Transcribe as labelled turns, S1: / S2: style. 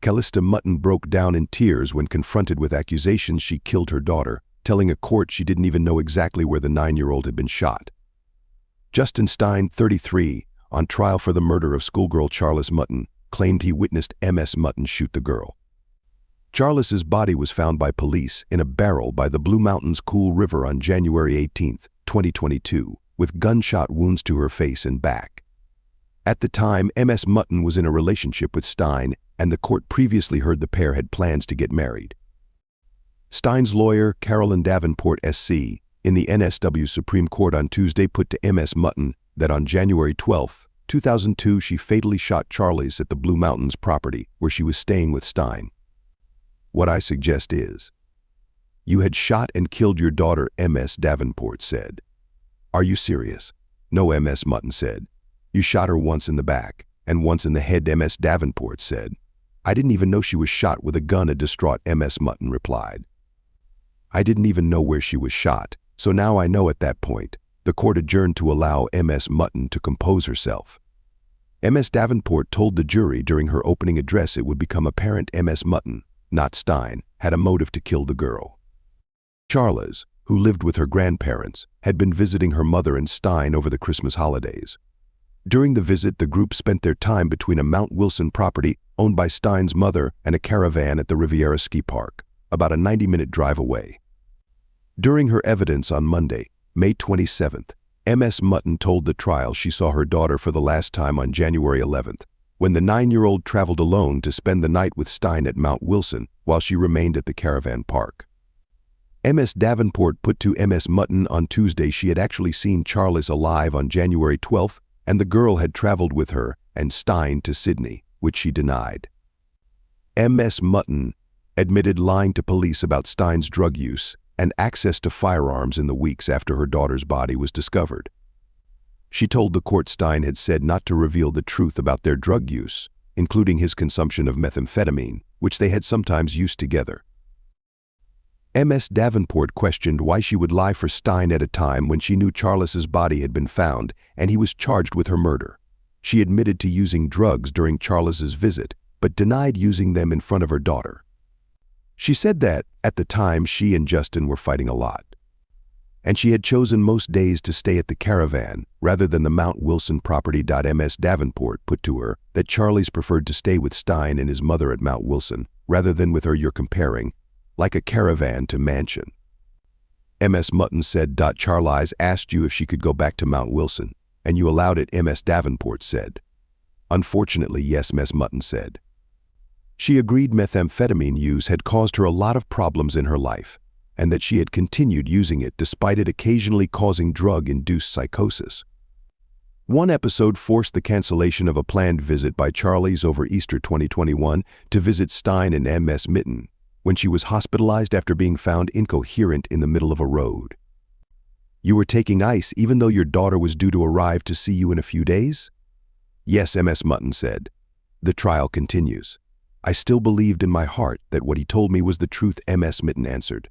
S1: Kallista Mutten broke down in tears when confronted with accusations she killed her daughter, telling a court she didn't even know exactly where the 9-year-old had been shot. Justin Stein, 33, on trial for the murder of schoolgirl Charlize Mutten, claimed he witnessed Ms Mutten shoot the girl. Charlize's body was found by police in a barrel by the Blue Mountains Cool River on January 18, 2022, with gunshot wounds to her face and back. At the time, Ms Mutten was in a relationship with Stein, and the court previously heard the pair had plans to get married. Stein's lawyer, Carolyn Davenport SC, in the NSW Supreme Court on Tuesday put to Ms Mutten that on January 12, 2002 she fatally shot Charlize at the Blue Mountains property where she was staying with Stein. What I suggest is, you had shot and killed your daughter, Ms Davenport said. Are you serious? No, Ms Mutten said. You shot her once in the back and once in the head, Ms Davenport said. I didn't even know she was shot with a gun, a distraught Ms Mutten replied. I didn't even know where she was shot, so now I know at that point. The court adjourned to allow Ms Mutten to compose herself. Ms Davenport told the jury during her opening address it would become apparent Ms Mutten, not Stein, had a motive to kill the girl. Charlize, who lived with her grandparents, had been visiting her mother and Stein over the Christmas holidays. During the visit, the group spent their time between a Mount Wilson property owned by Stein's mother and a caravan at the Riviera Ski Park, about a 90-minute drive away. During her evidence on Monday, May 27th, Ms Mutten told the trial she saw her daughter for the last time on January 11th, when the 9-year-old traveled alone to spend the night with Stein at Mount Wilson while she remained at the caravan park. Ms Davenport put to Ms Mutten on Tuesday she had actually seen Charlize alive on January 12th, and the girl had traveled with her and Stein to Sydney, which she denied. Ms Mutten admitted lying to police about Stein's drug use and access to firearms in the weeks after her daughter's body was discovered. She told the court Stein had said not to reveal the truth about their drug use, including his consumption of methamphetamine, which they had sometimes used together. Ms Davenport questioned why she would lie for Stein at a time when she knew Charlize's body had been found and he was charged with her murder. She admitted to using drugs during Charlize's visit, but denied using them in front of her daughter. She said that, at the time, she and Justin were fighting a lot, and she had chosen most days to stay at the caravan rather than the Mount Wilson property. Ms Davenport put to her that Charlize preferred to stay with Stein and his mother at Mount Wilson rather than with her. You're comparing, like a caravan to mansion. Ms Mutten said. Charlize asked you if she could go back to Mount Wilson, and you allowed it, Ms Davenport said. Unfortunately, yes, Ms Mutten said. She agreed methamphetamine use had caused her a lot of problems in her life, and that she had continued using it despite it occasionally causing drug-induced psychosis. One episode forced the cancellation of a planned visit by Charlize over Easter 2021 to visit Stein and Ms Mutten, when she was hospitalized after being found incoherent in the middle of a road. You were taking ice even though your daughter was due to arrive to see you in a few days? Yes, Ms Mutten said. The trial continues. I still believed in my heart that what he told me was the truth, Ms Mutten answered.